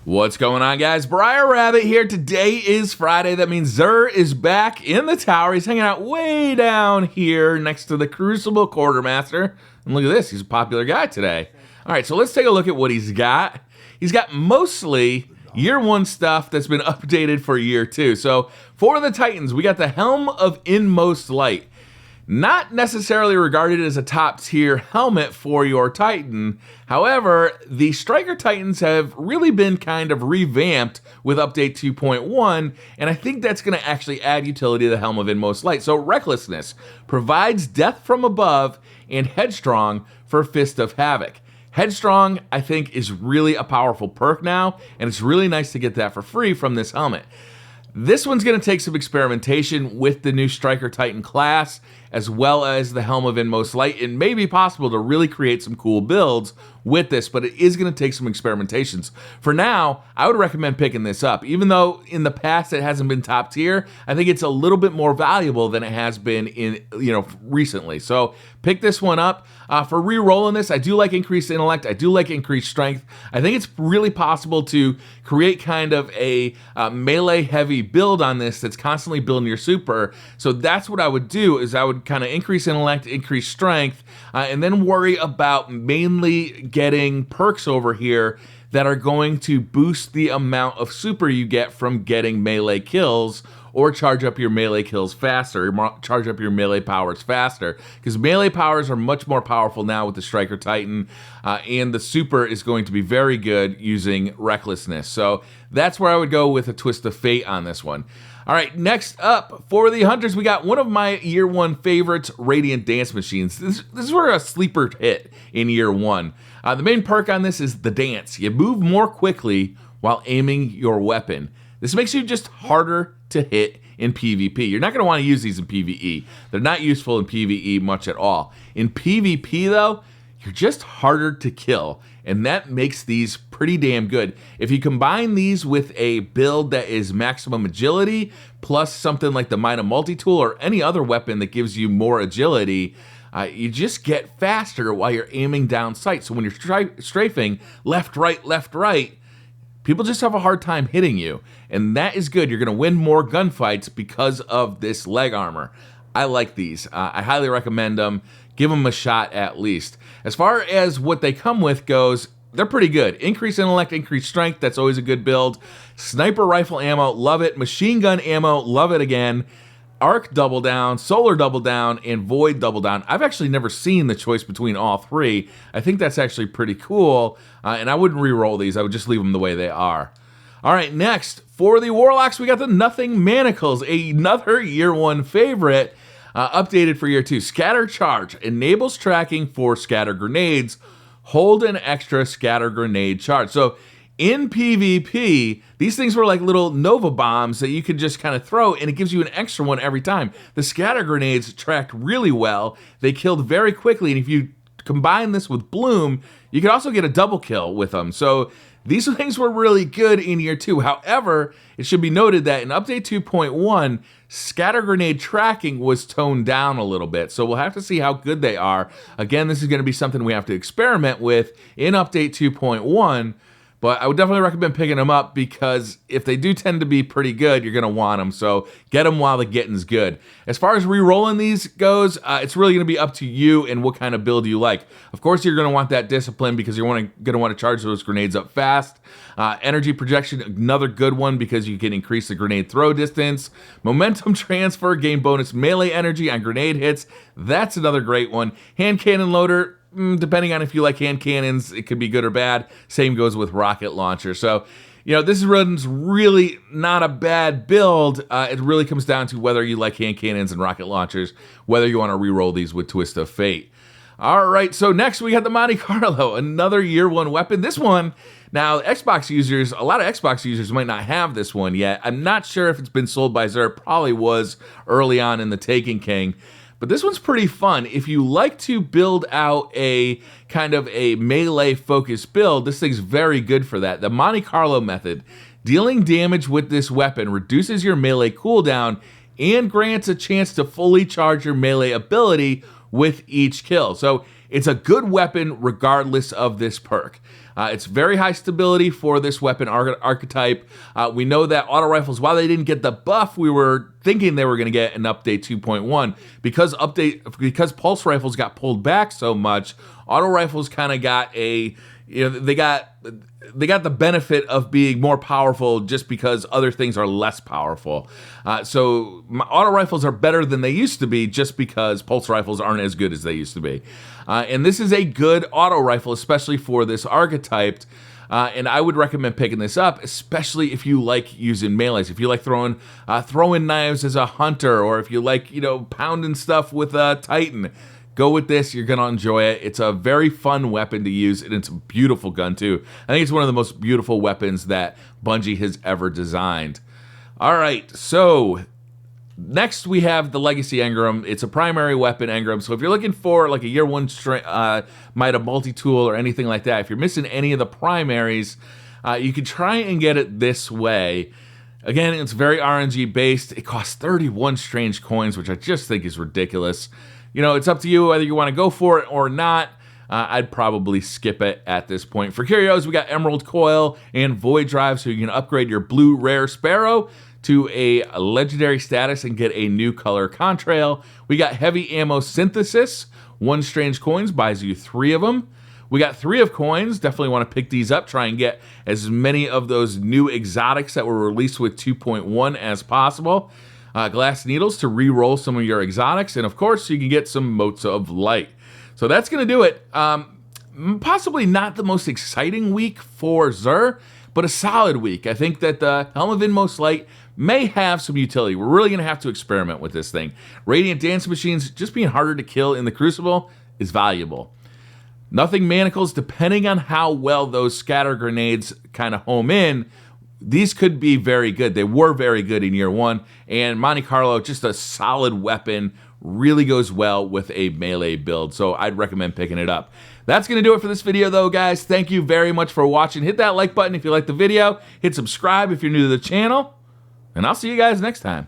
What's going on, guys? Briar Rabbit here. Today is Friday. That means Zer is back in the tower. He's hanging out way down here next to the Crucible Quartermaster. And look at this. He's a popular guy today. All right, so let's take a look at what he's got. He's got mostly Year 1 stuff that's been updated for Year 2. So for the Titans, we got the Helm of Inmost Light. Not necessarily regarded as a top tier helmet for your Titan. However, the Striker Titans have really been kind of revamped with update 2.1, and I think that's going to actually add utility to the Helm of Inmost Light. So Recklessness provides death from above and Headstrong for Fist of Havoc. Headstrong, I think, is really a powerful perk now, and it's really nice to get that for free from this helmet. This one's going to take some experimentation with the new Striker Titan class, as well as the Helm of Inmost Light. It may be possible to really create some cool builds with this, but it is going to take some experimentations. For now, I would recommend picking this up. Even though in the past it hasn't been top tier, I think it's a little bit more valuable than it has been in recently. So pick this one up. For re-rolling this, I do like increased intellect. I do like increased strength. I think it's really possible to create kind of a melee heavy build on this that's constantly building your super. So that's what I would do, is I would kind of increase intellect, increase strength, and then worry about mainly getting perks over here that are going to boost the amount of super you get from getting melee kills, or charge up your melee kills faster, charge up your melee powers faster, because melee powers are much more powerful now with the Striker Titan, and the super is going to be very good using Recklessness. So that's where I would go with a Twist of Fate on this one. All right, next up for the Hunters, we got one of my Year 1 favorites, Radiant Dance Machines. This is where a sleeper hit in Year 1. The main perk on this is the dance. You move more quickly while aiming your weapon. This makes you just harder to hit in PvP. You're not going to want to use these in PvE. They're not useful in PvE much at all. In PvP, though, you're just harder to kill, and that makes these pretty damn good. If you combine these with a build that is maximum agility, plus something like the Mina Multi-Tool or any other weapon that gives you more agility, you just get faster while you're aiming down sight. So when you're strafing left, right, people just have a hard time hitting you, and that is good. You're going to win more gunfights because of this leg armor. I like these. I highly recommend them. Give them a shot at least. As far as what they come with goes, they're pretty good. Increased intellect, increased strength, that's always a good build. Sniper rifle ammo, love it. Machine gun ammo, love it again. Arc double down, solar double down, and void double down. I've actually never seen the choice between all three. I think that's actually pretty cool, and I wouldn't re-roll these. I would just leave them the way they are. All right, next, for the Warlocks, we got the Nothing Manacles, another Year 1 favorite, updated for Year 2. Scatter Charge enables tracking for scatter grenades. Hold an extra scatter grenade charge. So in PvP, these things were like little Nova bombs that you could just kind of throw, and it gives you an extra one every time. The scatter grenades tracked really well. They killed very quickly, and if you combine this with Bloom, you could also get a double kill with them. So these things were really good in Year 2. However, it should be noted that in Update 2.1, scatter grenade tracking was toned down a little bit. So we'll have to see how good they are. Again, this is going to be something we have to experiment with in Update 2.1. But I would definitely recommend picking them up, because if they do tend to be pretty good, you're going to want them. So get them while the getting's good. As far as re-rolling these goes, it's really going to be up to you and what kind of build you like. Of course, you're going to want that discipline, because you're going to want to charge those grenades up fast. Energy projection, another good one, because you can increase the grenade throw distance. Momentum transfer, gain bonus melee energy on grenade hits. That's another great one. Hand cannon loader. Depending on if you like hand cannons, it could be good or bad. Same goes with rocket launcher. So, this runs really not a bad build. It really comes down to whether you like hand cannons and rocket launchers, whether you want to re-roll these with Twist of Fate. All right, so next we got the Monte Carlo, another Year 1 weapon. This one, now Xbox users, a lot of Xbox users might not have this one yet. I'm not sure if it's been sold by Zer. Probably was early on in the Taken King. But this one's pretty fun. If you like to build out a kind of a melee focused build, this thing's very good for that. The Monte Carlo method. Dealing damage with this weapon reduces your melee cooldown and grants a chance to fully charge your melee ability with each kill. So it's a good weapon regardless of this perk. It's very high stability for this weapon archetype. We know that auto rifles, while they didn't get the buff we were thinking they were going to get in update 2.1, because pulse rifles got pulled back so much, auto rifles kind of got they got the benefit of being more powerful just because other things are less powerful. So auto rifles are better than they used to be just because pulse rifles aren't as good as they used to be. And this is a good auto rifle, especially for this archetype. And I would recommend picking this up, especially if you like using melees. If you like throwing knives as a hunter, or if you like, pounding stuff with a Titan, go with this. You're going to enjoy it. It's a very fun weapon to use, and it's a beautiful gun, too. I think it's one of the most beautiful weapons that Bungie has ever designed. All right, so next we have the Legacy Engram. It's a primary weapon engram, so if you're looking for like a year one might a multi-tool or anything like that, if you're missing any of the primaries, you can try and get it this way. Again, it's very RNG based. It costs 31 strange coins, which I just think is ridiculous. It's up to you whether you want to go for it or not. I'd probably skip it at this point. For curios, we got Emerald Coil and Void Drive, so you can upgrade your blue rare Sparrow to a legendary status and get a new color contrail. We got Heavy Ammo Synthesis. 1 strange coins buys you 3 of them. We got 3 of coins. Definitely want to pick these up. Try and get as many of those new exotics that were released with 2.1 as possible. Glass Needles to re-roll some of your exotics. And of course, you can get some Motes of Light. So that's going to do it. Possibly not the most exciting week for Xur, but a solid week. I think that the Helm of Inmost Light may have some utility. We're really going to have to experiment with this thing. Radiant Dance Machines, just being harder to kill in the Crucible, is valuable. Nothing Manacles, depending on how well those scatter grenades kind of home in, these could be very good. They were very good in year 1. And Monte Carlo, just a solid weapon, really goes well with a melee build. So I'd recommend picking it up. That's going to do it for this video, though, guys. Thank you very much for watching. Hit that like button if you like the video. Hit subscribe if you're new to the channel. And I'll see you guys next time.